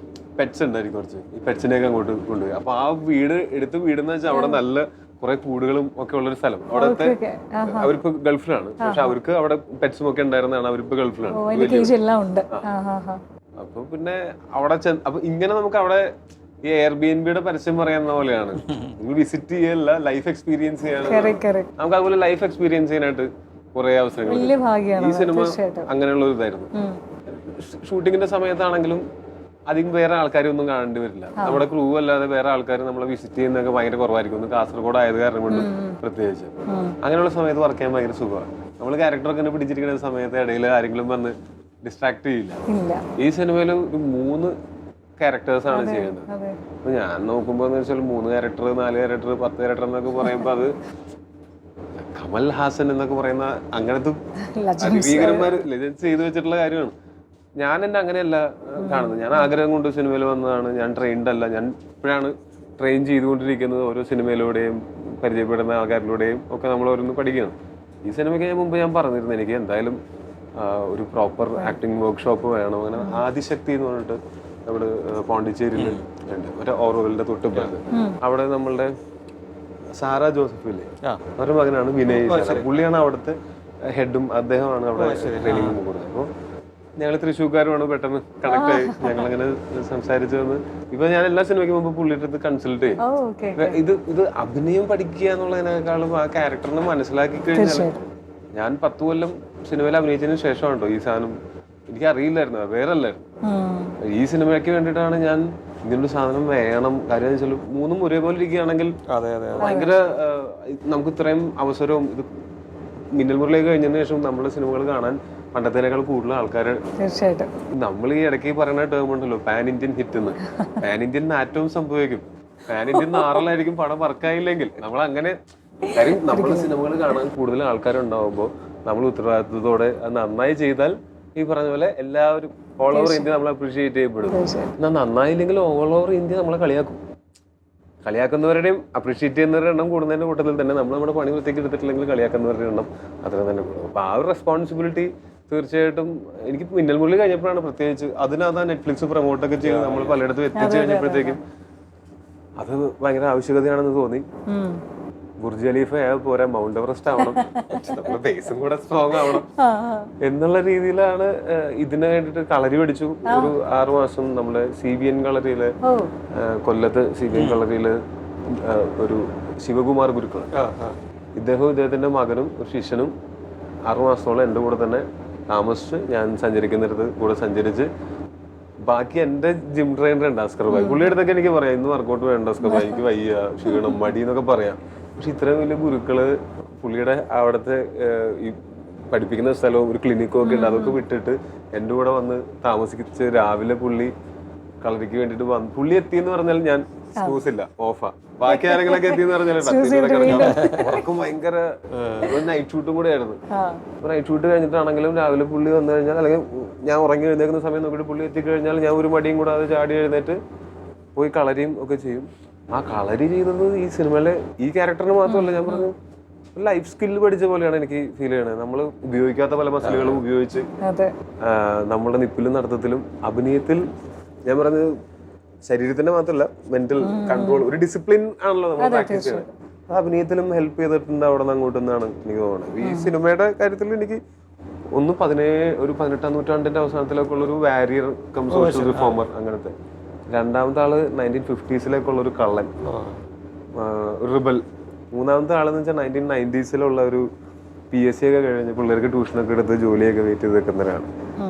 പെറ്റ്സ് ഉണ്ടായിരിക്കും കുറച്ച്. ഈ പെറ്റ്സിനെയൊക്കെ അങ്ങോട്ട് കൊണ്ടുപോയി. അപ്പൊ ആ വീടെന്ന് വെച്ചാൽ അവിടെ നല്ല കുറെ കൂടുകളും ഒക്കെ ഉള്ളൊരു സ്ഥലം. അവിടുത്തെ അവരിപ്പോ ഗൾഫിലാണ്, പക്ഷെ അവർക്ക് അവിടെ പെറ്റ്സും ഒക്കെ ഉണ്ടായിരുന്നതാണ്. അവരിപ്പോ ഗൾഫിലാണ്. അപ്പൊ പിന്നെ അവിടെ അപ്പൊ ഇങ്ങനെ നമുക്ക് അവിടെ ഈ എയർബിഎൻബിയുടെ പരസ്യം പറയുന്ന പോലെയാണ്, നിങ്ങൾ വിസിറ്റ് ചെയ്യല്ല, ലൈഫ് എക്സ്പീരിയൻസ് ചെയ്യാണ്. നമുക്ക് അതുപോലെ ലൈഫ് എക്സ്പീരിയൻസ് ചെയ്യാനായിട്ട് കുറെ അവസരങ്ങൾ. ഈ സിനിമ അങ്ങനെയുള്ള ഒരു ഇതായിരുന്നു. ഷൂട്ടിങ്ങിന്റെ സമയത്താണെങ്കിലും അധികം വേറെ ആൾക്കാരൊന്നും കാണേണ്ടി വരില്ല. നമ്മുടെ ക്രൂ അല്ലാതെ വേറെ ആൾക്കാർ നമ്മളെ വിസിറ്റ് ചെയ്യുന്നതൊക്കെ ഭയങ്കര കുറവായിരിക്കും. കാസർഗോഡ് ആയത് കാരണം കൊണ്ട് പ്രത്യേകിച്ച് അങ്ങനെയുള്ള സമയത്ത് വർക്ക് ചെയ്യാൻ ഭയങ്കര സുഖമാണ്. നമ്മൾ ക്യാരക്ടറൊക്കെ പിടിച്ചിരിക്കുന്ന സമയത്ത് ഇടയിൽ ആരെങ്കിലും വന്ന് ഡിസ്ട്രാക്ട് ചെയ്യില്ല. ഈ സിനിമയിൽ ഒരു 3 ക്യാരക്ടേഴ്സാണ് ചെയ്യുന്നത്. അപ്പൊ ഞാൻ നോക്കുമ്പോ എന്ന് വെച്ചാൽ 3 ക്യാരക്ടർ, 4 ക്യാരക്ടർ, 10 ക്യാരക്ടർ എന്നൊക്കെ പറയുമ്പോ അത് കമൽ ഹാസൻ എന്നൊക്കെ പറയുന്ന അങ്ങനത്തെ അതിഭീകരന്മാർ ലെജൻസ് ചെയ്തു വെച്ചിട്ടുള്ള കാര്യമാണ്. ഞാൻ എന്നെ അങ്ങനെയല്ല കാണുന്നത്. ഞാൻ ആഗ്രഹം കൊണ്ട് സിനിമയിൽ വന്നതാണ്. ഞാൻ ട്രെയിൻഡ് അല്ല. ഞാൻ ഇപ്പോഴാണ് ട്രെയിൻ ചെയ്തുകൊണ്ടിരിക്കുന്നത്. ഓരോ സിനിമയിലൂടെയും പരിചയപ്പെടുന്ന ആൾക്കാരിലൂടെയും ഒക്കെ നമ്മൾ ഓരോന്ന് പഠിക്കണം. ഈ സിനിമയ്ക്ക് മുമ്പ് ഞാൻ പറഞ്ഞിരുന്നു എനിക്ക് എന്തായാലും ഒരു പ്രോപ്പർ ആക്ടിങ് വർക്ക്ഷോപ്പ് വേണം. അങ്ങനെ ആദിശക്തി എന്ന് പറഞ്ഞിട്ട് നമ്മുടെ പോണ്ടിച്ചേരിയിൽ ഉണ്ട്, മറ്റേ ഓർവെലിന്റെ തൊട്ടുപുറത്ത്. അവിടെ നമ്മളുടെ സാറാ ജോസഫ് ഇല്ലേ, അവരുടെ മകനാണ് വിനയ്. പുള്ളിയാണ് അവിടുത്തെ ഹെഡും, അദ്ദേഹമാണ് അവിടെ ട്രെയിനിങ് കൊടുക്കുന്നത്. അപ്പോൾ ഞങ്ങൾ തൃശ്ശൂർക്കാരുമാണ്, പെട്ടെന്ന് കണക്ട് ആയി. ഞങ്ങളങ്ങനെ സംസാരിച്ചു വന്ന് ഇപ്പൊ ഞാൻ എല്ലാ സിനിമയ്ക്ക് മുമ്പ് പുള്ളിയുടെ അടുത്ത് കൺസൾട്ട് ചെയ്യും. ഇത് അഭിനയം പഠിക്കുക എന്നുള്ളതിനേക്കാളും ആ ക്യാരക്ടറിനെ മനസ്സിലാക്കി കഴിഞ്ഞാൽ, ഞാൻ 10 കൊല്ലം സിനിമയിൽ അഭിനയിച്ചതിന് ശേഷമാണ് കേട്ടോ ഈ സാധനം എനിക്ക് അറിയില്ലായിരുന്നു, വേറെ അല്ലായിരുന്നു. ഈ സിനിമയ്ക്ക് വേണ്ടിയിട്ടാണ് ഞാൻ ഇങ്ങനൊരു സാധനം വേണം. കാര്യം എന്ന് വെച്ചാൽ മൂന്നും ഒരേപോലെ ഇരിക്കുകയാണെങ്കിൽ ഭയങ്കര നമുക്ക് ഇത്രയും അവസരവും ഇത് മിന്നൽ മുരളിയൊക്കെ കഴിഞ്ഞതിന് ശേഷം നമ്മുടെ സിനിമകൾ കാണാൻ പണ്ടത്തേക്കാൾ കൂടുതൽ ആൾക്കാർ.
തീർച്ചയായിട്ടും
നമ്മൾ ഈ ഇടയ്ക്ക് പറയുന്ന ടേം ഉണ്ടല്ലോ പാൻ ഇന്ത്യൻ ഹിറ്റ് എന്ന്. പാൻ ഇന്ത്യൻ നാറ്റവും സംഭവിക്കും. പാൻ ഇന്ത്യൻ നാറിലായിരിക്കും പടം വർക്കായില്ലെങ്കിൽ. നമ്മൾ അങ്ങനെ കാര്യം നമ്മുടെ സിനിമകൾ കാണാൻ കൂടുതൽ ആൾക്കാരുണ്ടാവുമ്പോൾ നമ്മൾ ഉത്തരവാദിത്വത്തോടെ അത് നന്നായി ചെയ്താൽ ഈ പറഞ്ഞ പോലെ എല്ലാവരും ഓൾ ഓവർ ഇന്ത്യ നമ്മൾ അപ്രീഷിയേറ്റ് ചെയ്യപ്പെടും. എന്നാൽ നന്നായില്ലെങ്കിൽ ഓൾ ഓവർ ഇന്ത്യ നമ്മളെ കളിയാക്കും. കളിയാക്കുന്നവരുടെയും അപ്രീഷിയേറ്റ് ചെയ്യുന്നവരുടെ എണ്ണം കൂടുന്നതിന്റെ കൂട്ടത്തിൽ തന്നെ നമ്മൾ നമ്മുടെ പണി വൃത്തിക്ക് എടുത്തിട്ടില്ലെങ്കിൽ കളിയാക്കുന്നവരുടെ എണ്ണം അത്രയും തന്നെ കൂടും. അപ്പൊ ആ ഒരു റെസ്പോൺസിബിലിറ്റി തീർച്ചയായിട്ടും എനിക്ക് മിന്നൽ മുരളി കഴിഞ്ഞപ്പോഴാണ് പ്രത്യേകിച്ച് അതിനകത്ത് നെറ്റ്ഫ്ലിക്സ് പ്രൊമോട്ടൊക്കെ ചെയ്ത് നമ്മൾ പലയിടത്തും എത്തിച്ചു കഴിഞ്ഞപ്പോഴത്തേക്കും അത് ഭയങ്കര ആവശ്യകതയാണെന്ന് തോന്നി. ബുർജ് ഖലീഫ പോരാ മൗണ്ട് എവറസ്റ്റ് ആവണം, നമ്മുടെ ബേസും കൂടെ സ്ട്രോങ് ആവണം എന്നുള്ള രീതിയിലാണ് ഇതിന് വേണ്ടിട്ട് കളരി പഠിച്ചു. ഒരു 6 മാസം നമ്മള് CBN കളരിയില്, കൊല്ലത്ത് CBN കളരിയില് ഒരു ശിവകുമാർ ഗുരുക്കൾ, ഇദ്ദേഹത്തിന്റെ മകനും ഒരു ശിഷ്യനും 6 മാസത്തോളം എൻ്റെ കൂടെ തന്നെ താമസിച്ച് ഞാൻ സഞ്ചരിക്കുന്നിടത്ത് കൂടെ സഞ്ചരിച്ച് ബാക്കി എന്റെ ജിം ട്രെയിനർ ഉണ്ട് അസ്കർ ഭായ്. പുള്ളിയുടെ അടുത്തൊക്കെ എനിക്ക് പറയാം ഇന്ന് വർക്കൗട്ട് വേണ്ട അസ്കർ ഭായ്, എനിക്ക് വയ്യ, ക്ഷീണം, മടി എന്നൊക്കെ പറയാം. പക്ഷെ ഇത്രയും വലിയ ഗുരുക്കള് പുള്ളിയുടെ അവിടുത്തെ ഈ പഠിപ്പിക്കുന്ന സ്ഥലവും ഒരു ക്ലിനിക്കും ഒക്കെ ഉണ്ട്, അതൊക്കെ വിട്ടിട്ട് എൻ്റെ കൂടെ വന്ന് താമസിച്ച് രാവിലെ പുള്ളി കളരിക്ക് വേണ്ടിട്ട് വന്ന് പുള്ളി എത്തിയെന്ന് പറഞ്ഞാൽ ഞാൻ സ്കൂസ് ഇല്ല, ഓഫാ. ബാക്കി ആരെങ്കിലൊക്കെ എത്തിയെന്ന് പറഞ്ഞാൽ ഉറക്കം ഭയങ്കര നൈറ്റ് ഷൂട്ടും കൂടെ ആയിരുന്നു. നൈറ്റ് ഷൂട്ട് കഴിഞ്ഞിട്ടാണെങ്കിലും രാവിലെ പുള്ളി വന്നു കഴിഞ്ഞാൽ അല്ലെങ്കിൽ ഞാൻ ഉറങ്ങി എഴുന്നേക്കുന്ന സമയം നോക്കിയിട്ട് പുള്ളി എത്തിക്കഴിഞ്ഞാൽ ഞാൻ ഒരു മടിയും കൂടാതെ ചാടി എഴുന്നേറ്റ് പോയി കളരിയും ഒക്കെ ചെയ്യും. ആ കളരി ചെയ്തത് ഈ സിനിമയിലെ ഈ ക്യാരക്ടറിന് മാത്രമല്ല, ഞാൻ പറഞ്ഞു ലൈഫ് സ്കില്ല് പഠിച്ച പോലെയാണ് എനിക്ക് ഫീൽ ചെയ്യണത്. നമ്മൾ ഉപയോഗിക്കാത്ത പല മസിലുകളും ഉപയോഗിച്ച് നമ്മുടെ നിപ്പിലും നടത്തത്തിലും അഭിനയത്തിൽ ഞാൻ പറഞ്ഞത് ശരീരത്തിന്റെ മാത്രമല്ല മെന്റൽ കൺട്രോൾ, ഒരു ഡിസിപ്ലിൻ ആണല്ലോ നമ്മൾ പ്രാക്ടീസ് ചെയ്യുന്നത്. ആ അഭിനയത്തിലും ഹെൽപ്പ് ചെയ്തിട്ടുണ്ട് അവിടെ നിന്ന് അങ്ങോട്ട് എന്നാണ് എനിക്ക് തോന്നുന്നത്. ഈ സിനിമയുടെ കാര്യത്തിൽ എനിക്ക് ഒന്ന് 18ാം നൂറ്റാണ്ടിന്റെ അവസാനത്തിലൊക്കെ ഉള്ള ഒരു വാരിയർ കം സോഷ്യൽ റിഫോമർ അങ്ങനത്തെ, രണ്ടാമത്തെ ആള് 1950s ഒരു കള്ളൻ, ഒരു റിബൽ, മൂന്നാമത്തെ ആളെന്ന് വെച്ചാൽ 1990s ഒരു PSC ഒക്കെ കഴിഞ്ഞ് പിള്ളേർക്ക് ട്യൂഷനൊക്കെ എടുത്ത് ജോലിയൊക്കെ വെയിറ്റ് ചെയ്ത് വെക്കുന്നവരാണ്.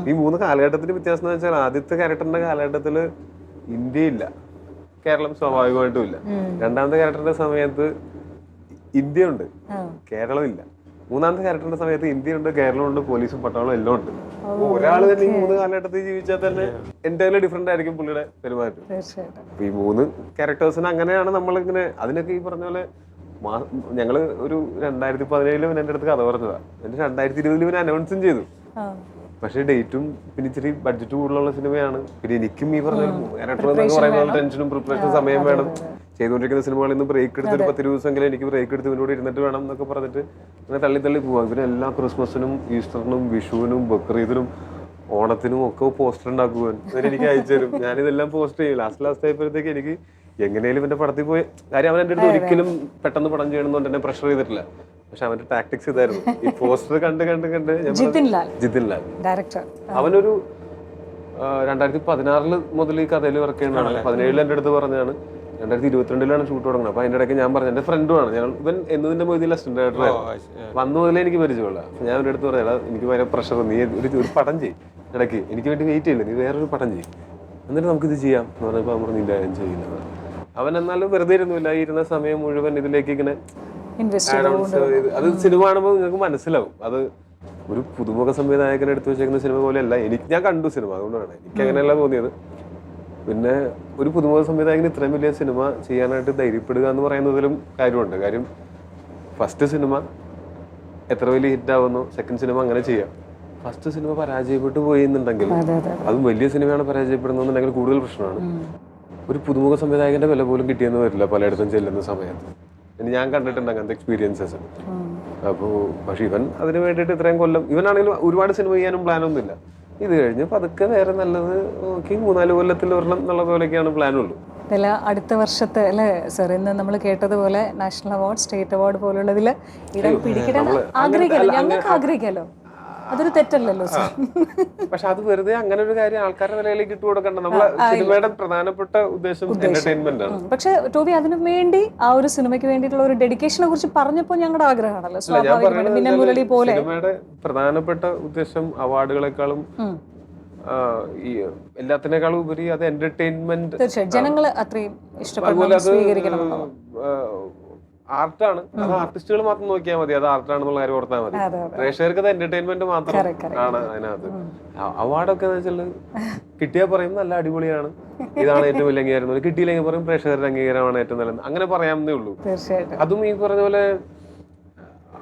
ഈ 3 കാലഘട്ടത്തിന്റെ വ്യത്യാസം എന്ന് വെച്ചാൽ ആദ്യത്തെ ക്യാരക്ടറിന്റെ കാലഘട്ടത്തില് ഇന്ത്യയില്ല, കേരളം സ്വാഭാവികമായിട്ടും ഇല്ല. രണ്ടാമത്തെ ക്യാരക്ടറിന്റെ സമയത്ത് ഇന്ത്യ ഉണ്ട്, കേരളം ഇല്ല. മൂന്നാമത്തെ ക്യാരക്ടറിന്റെ സമയത്ത് ഇന്ത്യ ഉണ്ട്, കേരളം ഉണ്ട്, പോലീസും പട്ടാളവും എല്ലാം ഉണ്ട്. ഒരാൾ തന്നെ ഈ 3 കാലഘട്ടത്തിൽ ജീവിച്ചാൽ തന്നെ എൻ്റെ ഡിഫറെന്റ് ആയിരിക്കും പുള്ളിയുടെ പെരുമാറ്റം. അപ്പൊ ഈ 3 ക്യാരക്ടേഴ്സിന് അങ്ങനെയാണ് നമ്മളിങ്ങനെ അതിനൊക്കെ ഈ പറഞ്ഞ പോലെ ഞങ്ങള് ഒരു 2017 എൻ്റെ അടുത്ത് കഥ പറഞ്ഞതാ. എന്നിട്ട് 2020 അനൗൺസും ചെയ്തു. പക്ഷെ ഡേറ്റും പിന്നെ ഇച്ചിരി ബഡ്ജറ്റ് കൂടുതലുള്ള സിനിമയാണ്. പിന്നെ എനിക്കും ഈ പറഞ്ഞ ക്യാരക്ടർ എന്നൊക്കെ പറയുന്ന ടെൻഷനും പ്രിപ്പറേഷനും സമയം വേണം. ചെയ്തുകൊണ്ടിരിക്കുന്ന സിനിമകളിൽ നിന്ന് ബ്രേക്ക് എടുത്ത് ഒരു 10 ദിവസമെങ്കിലും എനിക്ക് ബ്രേക്ക് എടുത്ത് ഇവനോട് ഇരുന്നിട്ട് വേണം എന്നൊക്കെ പറഞ്ഞിട്ട് അങ്ങനെ തള്ളി പോവാം. പിന്നെ എല്ലാ ക്രിസ്മസിനും ഈസ്റ്ററിനും വിഷുവിനും ബക്രീദിനും ഓണത്തിനും ഒക്കെ പോസ്റ്റർ ഉണ്ടാക്കുവാൻ എനിക്ക് അയച്ചു തരും. ഞാനിതെല്ലാം പോസ്റ്റ് ചെയ്യും. ലാസ്റ്റ് ആയപ്പോഴത്തേക്ക് എനിക്ക് എങ്ങനെയും എന്റെ പടത്തിൽ പോയി കാര്യം അവൻ എൻ്റെ അടുത്ത് ഒരിക്കലും പെട്ടെന്ന് പടം ചെയ്യണമെന്നുകൊണ്ട് എന്നെ പ്രഷർ ചെയ്തിട്ടില്ല. പക്ഷെ അവന്റെ ടാക്ടിക്സ് ഇതായിരുന്നു. ഈ പോസ്റ്റർ കണ്ട് ജിതിൻ ലാൽ ഡയറക്ടർ അവനൊരു 2016 മുതൽ ഈ കഥയിൽ വർക്ക് ചെയ്യുന്നതാണ്. 2017 എൻ്റെ അടുത്ത് പറഞ്ഞാണ്. 2022 ഷൂട്ട് തുടങ്ങുന്നത്. അപ്പൊ അതിന്റെ ഇടയ്ക്ക് ഞാൻ പറഞ്ഞു എന്റെ ഫ്രണ്ടുമാണ് ഞങ്ങൾ, ഇവൻ എന്നതിന്റെ മൊയ്തിൽ അസിസ്റ്റന്റ് ഡയറക്ടർ വന്നു മുതലേ എനിക്ക് പരിചയമുള്ള. ഞാൻ അവരുടെ അടുത്ത് പറയാം എനിക്ക് ഭയങ്കര പ്രഷർ, നീ ഒരു പടം ചെയ്യും ഇടയ്ക്ക്, എനിക്ക് വേണ്ടി വെയിറ്റ് ചെയ്യില്ല, നീ വേറൊരു പടം ചെയ്യും, എന്നിട്ട് നമുക്കിത് ചെയ്യാം എന്ന് പറഞ്ഞപ്പോൾ അവർ നിന്റെ കാര്യം ചെയ്യുന്നത്. അവൻ എന്നാലും വെറുതെ ഇരുന്നില്ല, ഇരുന്ന സമയം മുഴുവൻ ഇതിലേക്ക് ഇങ്ങനെ അത് സിനിമ കാണുമ്പോൾ നിങ്ങൾക്ക് മനസ്സിലാവും. അത് ഒരു പുതുമുഖ സംവിധായകനെ എടുത്തു വെച്ചേക്കുന്ന സിനിമ പോലെയല്ല. ഞാൻ കണ്ടു സിനിമ, അതുകൊണ്ടാണ് എനിക്ക് അങ്ങനെയല്ല തോന്നിയത്. പിന്നെ ഒരു പുതുമുഖ സംവിധായകന് ഇത്രയും വലിയ സിനിമ ചെയ്യാനായിട്ട് ധൈര്യപ്പെടുക എന്ന് പറയുന്നതിലും കാര്യമുണ്ട്. കാര്യം ഫസ്റ്റ് സിനിമ എത്ര വലിയ ഹിറ്റ് ആവുന്നു, സെക്കൻഡ് സിനിമ അങ്ങനെ ചെയ്യാം. ഫസ്റ്റ് സിനിമ പരാജയപ്പെട്ടു പോയി എന്നുണ്ടെങ്കിൽ, അതും വലിയ സിനിമയാണ് പരാജയപ്പെടുന്നുണ്ടെങ്കിൽ കൂടുതൽ പ്രശ്നമാണ്. ഒരു പുതുമുഖ സംവിധായകന്റെ വില പോലും കിട്ടിയെന്ന് വരില്ല പലയിടത്തും ചെല്ലുന്ന സമയത്ത്. ഞാൻ കണ്ടിട്ടുണ്ട് അങ്ങനത്തെ എക്സ്പീരിയൻസസ്. അപ്പോൾ പക്ഷെ ഇവൻ അതിന് വേണ്ടിയിട്ട് ഇത്രയും കൊല്ലം, ഇവനാണെങ്കിലും ഒരുപാട് സിനിമ ചെയ്യാനും പ്ലാനൊന്നുമില്ല. ഇത് കഴിഞ്ഞ് പതുക്കെ വേറെ നല്ലത് നോക്കി 3-4 കൊല്ലത്തിൽ വരണം എന്നുള്ള പോലെയൊക്കെയാണ് പ്ലാനുള്ളൂ.
അടുത്ത വർഷത്തെ അല്ലേ സാർ, ഇന്ന് നമ്മൾ കേട്ടതുപോലെ നാഷണൽ അവാർഡ്, സ്റ്റേറ്റ് അവാർഡ് പോലുള്ളതിൽ ഇടം പിടിക്കണം ആഗ്രഹിക്കാലോ, ഞങ്ങൾക്ക് ആഗ്രഹിക്കാലോ, അതൊരു തെറ്റല്ലല്ലോ സാർ.
പക്ഷെ അത് വെറുതെ അങ്ങനെ ഒരു കാര്യം ആൾക്കാരുടെ നിലയിലേക്ക് ഇട്ട് കൊടുക്കണ്ട. നമ്മളെ സിനിമയുടെ പ്രധാനപ്പെട്ട ഉദ്ദേശം എന്റർടൈൻമെന്റ് ആണ്.
പക്ഷെ ടോബി അതിനു വേണ്ടി ആ ഒരു സിനിമയ്ക്ക് വേണ്ടിയിട്ടുള്ള ഒരു ഡെഡിക്കേഷനെ കുറിച്ച് പറഞ്ഞപ്പോൾ ഞങ്ങളുടെ ആഗ്രഹമാണല്ലോ സ്വാഭാവികമായിട്ടും. മിന്നൽ മുരളി പോലെ
സിനിമയുടെ പ്രധാനപ്പെട്ട ഉദ്ദേശം അവാർഡുകളെക്കാളും ഈ എല്ലാത്തിനേക്കാളും ഉപരി അത് എന്റർടൈൻമെന്റ്,
തീർച്ചയായും ജനങ്ങൾ അത്രയും
അതുപോലെ
ഇഷ്ടപ്പെടണം,
അത്
സ്വീകരിക്കണം.
ആർട്ടാണ്. അത് ആർട്ടിസ്റ്റുകൾ മാത്രം നോക്കിയാൽ മതി, അത് ആർട്ടാണെന്നുള്ള കാര്യം ഓർത്താൽ മതി. പ്രേക്ഷകർക്ക് അത് എന്റർടൈൻമെന്റ് മാത്രം ആണ് അതിനകത്ത്. അവാർഡൊക്കെ എന്ന് വെച്ചാൽ കിട്ടിയാൽ പറയും നല്ല അടിപൊളിയാണ്, ഇതാണ് ഏറ്റവും വലിയ അംഗീകാരം. കിട്ടിയില്ലെങ്കിൽ പറയും പ്രേക്ഷകരുടെ അംഗീകാരമാണ് ഏറ്റവും നല്ലത്, അങ്ങനെ പറയാമെന്നേ ഉള്ളൂ. അതും ഈ പറഞ്ഞ പോലെ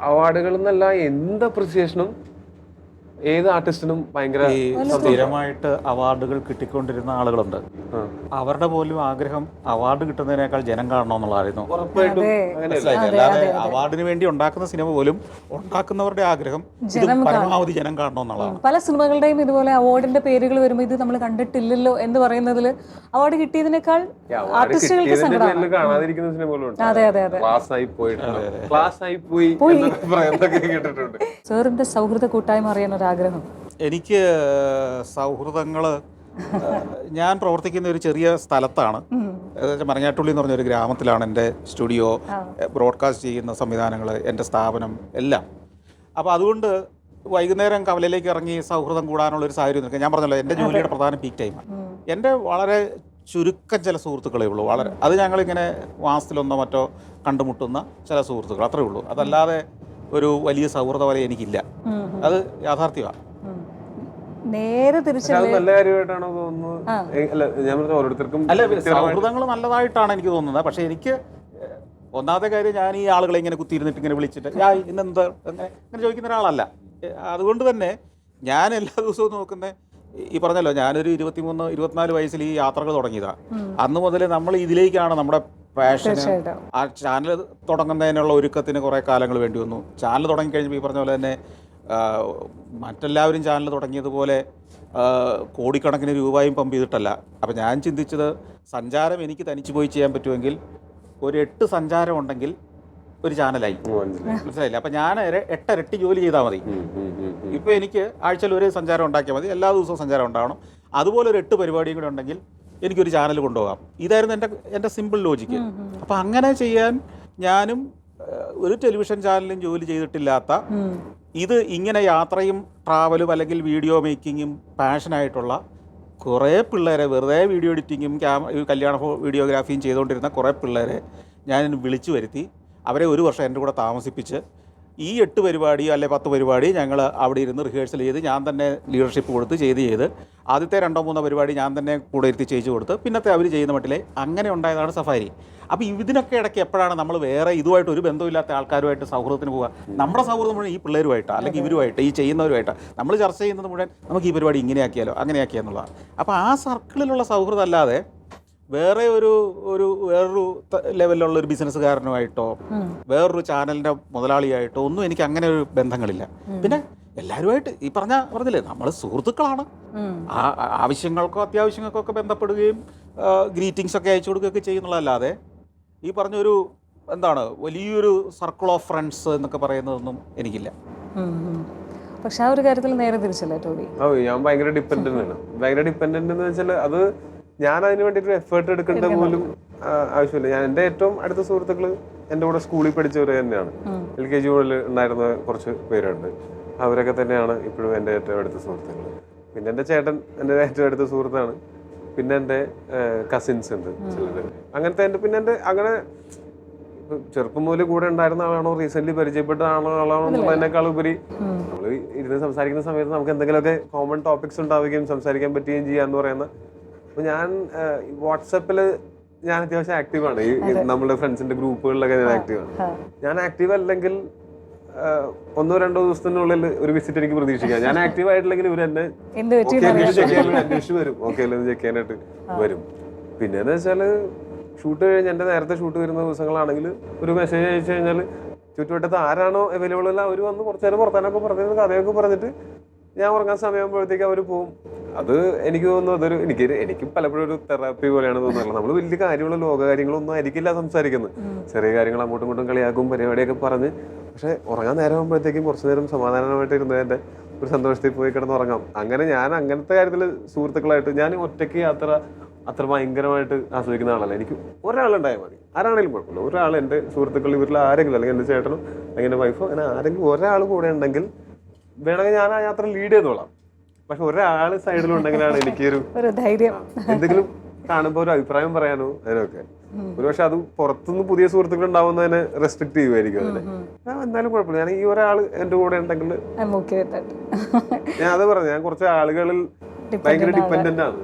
അവാർഡുകൾ എന്നല്ല, എന്ത് അപ്രിസിയേഷനും ഏത് ആർട്ടിസ്റ്റിനും ഭയങ്കര.
സ്ഥിരമായിട്ട് അവാർഡുകൾ കിട്ടിക്കൊണ്ടിരുന്ന ആളുകളുണ്ട്, അവരുടെ പോലും ആഗ്രഹം അവാർഡ് കിട്ടുന്നതിനേക്കാൾ ജനം കാണണമെന്നുള്ളതായിരുന്നു.
ഉറപ്പായിട്ടും
അല്ലാതെ അവാർഡിന് വേണ്ടി ഉണ്ടാക്കുന്ന സിനിമ പോലും ഉണ്ടാക്കുന്നവരുടെ ആഗ്രഹം ഇത് പരമാവധി ജനം കാണണമെന്നുള്ളതാണ്.
പല സിനിമകളുടെയും ഇതുപോലെ അവാർഡിന്റെ പേരുകൾ വരുമ്പോൾ ഇത് നമ്മൾ കണ്ടിട്ടില്ലല്ലോ എന്ന് പറയുന്നതിൽ അവാർഡ് കിട്ടിയതിനേക്കാൾ ആർട്ടിസ്റ്റുകൾക്ക് സങ്കടമാണ്.
കാണാതിരിക്കുന്ന സിനിമകളുണ്ട്.
അതെ അതെ അതെ.
ക്ലാസ് ആയി പോയി കേട്ടിട്ടുണ്ട്.
സാറിന്റെ സൗഹൃദ കൂട്ടായ്മ അറിയാൻ ഒരു ആഗ്രഹം.
എനിക്ക് സൗഹൃദങ്ങൾ, ഞാൻ പ്രവർത്തിക്കുന്ന ഒരു ചെറിയ സ്ഥലത്താണ്, മരങ്ങാട്ടുള്ളി എന്ന് പറഞ്ഞൊരു ഗ്രാമത്തിലാണ് എൻ്റെ സ്റ്റുഡിയോ, ബ്രോഡ്കാസ്റ്റ് ചെയ്യുന്ന സംവിധാനങ്ങൾ, എൻ്റെ സ്ഥാപനം എല്ലാം. അപ്പോൾ അതുകൊണ്ട് വൈകുന്നേരം കവലയിലേക്ക് ഇറങ്ങി സൗഹൃദം കൂടാനുള്ളൊരു സാഹചര്യം നിൽക്കുക. ഞാൻ പറഞ്ഞല്ലോ എൻ്റെ ജോലിയുടെ പ്രധാന പീക്ക് ടൈമാണ്. എൻ്റെ വളരെ ചുരുക്കം ചില സുഹൃത്തുക്കളേ ഉള്ളൂ, വളരെ. അത് ഞങ്ങളിങ്ങനെ മാസത്തിലൊന്നോ മറ്റോ കണ്ടുമുട്ടുന്ന ചില സുഹൃത്തുക്കൾ, അത്രേ ഉള്ളൂ. അതല്ലാതെ ഒരു വലിയ സൗഹൃദ വലയം എനിക്കില്ല, അത് യാഥാർത്ഥ്യമാണ്.
നേരെ തിരിച്ച്
നല്ല കാര്യമായിട്ടാണോ തോന്നുന്നത്? ഞാൻ പറഞ്ഞ ഓരോരുത്തർക്കും
അല്ല, സൗഹൃദങ്ങൾ നല്ലതായിട്ടാണ് എനിക്ക് തോന്നുന്നത്. പക്ഷെ എനിക്ക് ഒന്നാമത്തെ കാര്യം, ഞാൻ ഈ ആളുകളെ ഇങ്ങനെ കുത്തിയിരുന്നിട്ട് ഇങ്ങനെ വിളിച്ചിട്ട് ഇന്നെന്താ അങ്ങനെ ചോദിക്കുന്ന ഒരാളല്ല. അതുകൊണ്ട് തന്നെ ഞാൻ എല്ലാ ദിവസവും നോക്കുന്നത്, ഈ പറഞ്ഞല്ലോ ഞാനൊരു 23-24 വയസ്സിൽ ഈ യാത്രകൾ തുടങ്ങിയതാണ്. അന്ന് മുതൽ നമ്മൾ ഇതിലേക്കാണ് നമ്മുടെ പാഷന്. ആ ചാനൽ തുടങ്ങുന്നതിനുള്ള ഒരുക്കത്തിന് കുറേ കാലങ്ങൾ വേണ്ടി വന്നു. ചാനൽ തുടങ്ങിക്കഴിഞ്ഞപ്പോൾ ഈ പറഞ്ഞ പോലെ തന്നെ മറ്റെല്ലാവരും ചാനൽ തുടങ്ങിയതുപോലെ കോടിക്കണക്കിന് രൂപയും പമ്പ് ചെയ്തിട്ടല്ല. അപ്പോൾ ഞാൻ ചിന്തിച്ചത്, സഞ്ചാരം എനിക്ക് തനിച്ച് പോയി ചെയ്യാൻ പറ്റുമെങ്കിൽ ഒരു 8 സഞ്ചാരം ഉണ്ടെങ്കിൽ ഒരു ചാനലായി. മനസ്സിലായില്ല? അപ്പം ഞാൻ 8 ഇരട്ടി ജോലി ചെയ്താൽ മതി. ഇപ്പോൾ എനിക്ക് ആഴ്ചയിൽ ഒരു സഞ്ചാരം ഉണ്ടാക്കിയാൽ മതി, എല്ലാ ദിവസവും സഞ്ചാരം ഉണ്ടാവണം. അതുപോലെ ഒരു 8 പരിപാടിയും കൂടെ ഉണ്ടെങ്കിൽ എനിക്കൊരു ചാനൽ കൊണ്ടുപോകാം. ഇതായിരുന്നു എൻ്റെ സിമ്പിൾ ലോജിക്ക്. അപ്പം അങ്ങനെ ചെയ്യാൻ ഞാനും ഒരു ടെലിവിഷൻ ചാനലും ജോലി ചെയ്തിട്ടില്ലാത്ത, ഇത് ഇങ്ങനെ യാത്രയും ട്രാവലും അല്ലെങ്കിൽ വീഡിയോ മേക്കിങ്ങും പാഷനായിട്ടുള്ള കുറേ പിള്ളേരെ, വെറുതെ വീഡിയോ എഡിറ്റിങ്ങും കല്യാണ വീഡിയോഗ്രാഫിയും ചെയ്തുകൊണ്ടിരുന്ന കുറേ പിള്ളേരെ ഞാൻ വിളിച്ചു വരുത്തി, അവരെ ഒരു വർഷം എൻ്റെ കൂടെ താമസിപ്പിച്ച് ഈ 8 പരിപാടി അല്ലെ 10 പരിപാടി ഞങ്ങൾ അവിടെ ഇരുന്ന് റിഹേഴ്സൽ ചെയ്ത് ഞാൻ തന്നെ ലീഡർഷിപ്പ് കൊടുത്ത് ചെയ്ത് ആദ്യത്തെ 2-3 പരിപാടി ഞാൻ തന്നെ കൂടെ ഇരുത്തി ചെയ്ത് കൊടുത്ത് പിന്നത്തെ അവർ ചെയ്യുന്ന മട്ടിലെ അങ്ങനെ ഉണ്ടായതാണ് സഫാരി. അപ്പോൾ ഇതിനൊക്കെ ഇടയ്ക്ക് എപ്പോഴാണ് നമ്മൾ വേറെ ഇതുമായിട്ട് ഒരു ബന്ധമില്ലാത്ത ആൾക്കാരുമായിട്ട് സൗഹൃദത്തിന് പോവുക? നമ്മുടെ സൗഹൃദം മുഴുവൻ ഈ പിള്ളേരുമായിട്ടോ അല്ലെങ്കിൽ ഇവരുമായിട്ട്, ഈ ചെയ്യുന്നവരുമായിട്ട് നമ്മൾ ചർച്ച ചെയ്യുന്നത് മുഴുവൻ നമുക്ക് ഈ പരിപാടി ഇങ്ങനെയാക്കിയാലോ അങ്ങനെയാക്കിയാന്നുള്ളതാണ്. അപ്പോൾ ആ സർക്കിളിലുള്ള സൗഹൃദം അല്ലാതെ വേറെ വേറൊരു ലെവലിലുള്ള ഒരു ബിസിനസ്സുകാരനുമായിട്ടോ വേറൊരു ചാനലിൻ്റെ മുതലാളിയായിട്ടോ ഒന്നും എനിക്ക് അങ്ങനെ ഒരു ബന്ധങ്ങളില്ല. പിന്നെ എല്ലാവരുമായിട്ട് ഈ പറഞ്ഞില്ലേ, നമ്മൾ സുഹൃത്തുക്കളാണ്. ആവശ്യങ്ങൾക്കോ അത്യാവശ്യങ്ങൾക്കോ ഒക്കെ ബന്ധപ്പെടുകയും ഗ്രീറ്റിങ്സ് ഒക്കെ അയച്ചു കൊടുക്കുകയൊക്കെ ചെയ്യുന്നുള്ളതല്ലാതെ ഈ പറഞ്ഞൊരു വലിയൊരു സർക്കിൾ ഓഫ് ഫ്രണ്ട്സ് എന്നൊക്കെ പറയുന്നതൊന്നും എനിക്കില്ല.
പക്ഷെ ആ ഒരു കാര്യത്തിൽ നേരെ തിരിച്ചല്ലേ ടോബി?
ഞാൻ ഭയങ്കര ഡിപ്പെൻഡന്റ് ആണ്. ഭയങ്കര ഡിപ്പെൻഡന്റ് എന്ന് വെച്ചാൽ അത് ഞാൻ അതിന് വേണ്ടിയിട്ട് എഫേർട്ട് എടുക്കേണ്ട പോലും ആവശ്യമില്ല. ഞാൻ എൻ്റെ ഏറ്റവും അടുത്ത സുഹൃത്തുക്കൾ എൻ്റെ കൂടെ സ്കൂളിൽ പഠിച്ചവർ തന്നെയാണ്. LKG മുതൽ ഉണ്ടായിരുന്ന കുറച്ച് പേരുണ്ട്. അവരൊക്കെ തന്നെയാണ് ഇപ്പോഴും എൻ്റെ ഏറ്റവും അടുത്ത സുഹൃത്തുക്കൾ. പിന്നെ എൻ്റെ ചേട്ടൻ എൻ്റെ ഏറ്റവും അടുത്ത സുഹൃത്താണ്. പിന്നെ എൻ്റെ കസിൻസ് ഉണ്ട് ചിലർ. അങ്ങനത്തെ പിന്നെ എൻ്റെ അങ്ങനെ ചെറുപ്പം മുതൽ കൂടെ ഉണ്ടായിരുന്ന ആളാണോ റീസെന്റ് പരിചയപ്പെട്ട ആളാണോ എന്നുള്ളതിനേക്കാൾ ഉപരി നമ്മൾ ഇരുന്ന് സംസാരിക്കുന്ന സമയത്ത് നമുക്ക് എന്തെങ്കിലുമൊക്കെ കോമൺ ടോപ്പിക്സ് ഉണ്ടാവുകയും സംസാരിക്കാൻ പറ്റുകയും ചെയ്യാന്ന് പറയുന്ന. അപ്പോൾ ഞാൻ വാട്സപ്പിൽ ഞാൻ അത്യാവശ്യം ആക്റ്റീവാണ്. ഈ നമ്മുടെ ഫ്രണ്ട്സിന്റെ ഗ്രൂപ്പുകളിലൊക്കെ ഞാൻ ആക്റ്റീവാണ്. ഞാൻ ആക്റ്റീവ് അല്ലെങ്കിൽ 1-2 ദിവസത്തിനുള്ളിൽ ഒരു വിസിറ്റ് എനിക്ക് പ്രതീക്ഷിക്കാം. ഞാൻ ആക്റ്റീവ് ആയിട്ടില്ലെങ്കിൽ ഇവർ എന്നെ അന്വേഷിച്ച് വരും, ഓക്കെ അല്ലെന്ന് ചെക്ക് ചെയ്യാനായിട്ട് വരും. പിന്നെന്ന് വെച്ചാൽ ഷൂട്ട് കഴിഞ്ഞ് എൻ്റെ നേരത്തെ ഷൂട്ട് വരുന്ന ദിവസങ്ങളാണെങ്കിൽ ഒരു മെസ്സേജ് അയച്ചു കഴിഞ്ഞാൽ ചുറ്റുവട്ടത്ത് ആരാണോ അവൈലബിൾ അല്ല അവർ വന്ന് കുറച്ച് നേരം പുറത്താനൊക്കെ പറഞ്ഞത് കഥയൊക്കെ പറഞ്ഞിട്ട് ഞാൻ ഉറങ്ങാൻ സമയമാകുമ്പോഴത്തേക്ക് അവർ പോകും. അത് എനിക്ക് തോന്നുന്നു എനിക്ക് പലപ്പോഴും ഒരു തെറാപ്പി പോലെയാണ് തോന്നുന്നത്. നമ്മൾ വലിയ കാര്യങ്ങളോ ലോകകാര്യങ്ങളൊന്നും ആയിരിക്കില്ല സംസാരിക്കുന്നത്. ചെറിയ കാര്യങ്ങൾ അങ്ങോട്ടും ഇങ്ങോട്ടും കളിയാക്കും പരിപാടിയൊക്കെ പറഞ്ഞ്. പക്ഷെ ഉറങ്ങാൻ നേരം ആകുമ്പോഴത്തേക്കും കുറച്ച് നേരം സമാധാനമായിട്ട് ഇരുന്നതിൻ്റെ ഒരു സന്തോഷത്തിൽ പോയി കിടന്ന് ഉറങ്ങാം. അങ്ങനെ ഞാൻ അങ്ങനത്തെ കാര്യത്തിൽ സുഹൃത്തുക്കളായിട്ട് ഞാൻ ഒറ്റയ്ക്ക് യാത്ര അത്ര ഭയങ്കരമായിട്ട് ആസ്വദിക്കുന്ന ആളല്ല. എനിക്ക് ഒരാളുണ്ടായാൽ മതി, ആരാണെങ്കിലും കുഴപ്പമില്ല. ഒരാൾ എൻ്റെ സുഹൃത്തുക്കൾ ഇവരിൽ ആരെങ്കിലും, അല്ലെങ്കിൽ എൻ്റെ ചേട്ടനോ അല്ലെങ്കിൽ എൻ്റെ വൈഫോ അങ്ങനെ ആരെങ്കിലും ഒരാൾ കൂടെ ഉണ്ടെങ്കിൽ വേണമെങ്കിൽ ഞാൻ ആ യാത്ര ലീഡ് ചെയ്തോളാം. പക്ഷെ ഒരാള് സൈഡിലുണ്ടെങ്കിലാണ് എനിക്കൊരു
ഒരു ധൈര്യം.
എന്തെങ്കിലും കാണുമ്പോൾ ഒരു അഭിപ്രായം പറയാനോ അതിനൊക്കെ. ഒരുപക്ഷെ അത് പുറത്തുനിന്ന് പുതിയ സുഹൃത്തുക്കൾ ഉണ്ടാവുന്നതിനെ റെസ്ട്രിക്ട് ചെയ്യുമായിരിക്കും അതിനെ. എന്നാലും കുഴപ്പമില്ല, ഞാൻ ഈ ഒരാൾ എന്റെ കൂടെ ഉണ്ടെങ്കിൽ
I'm okay with that.
ഞാൻ അത് പറഞ്ഞു. ഞാൻ കുറച്ച് ആളുകളിൽ ഭയങ്കര ഡിപ്പെൻഡന്റ് ആണ്.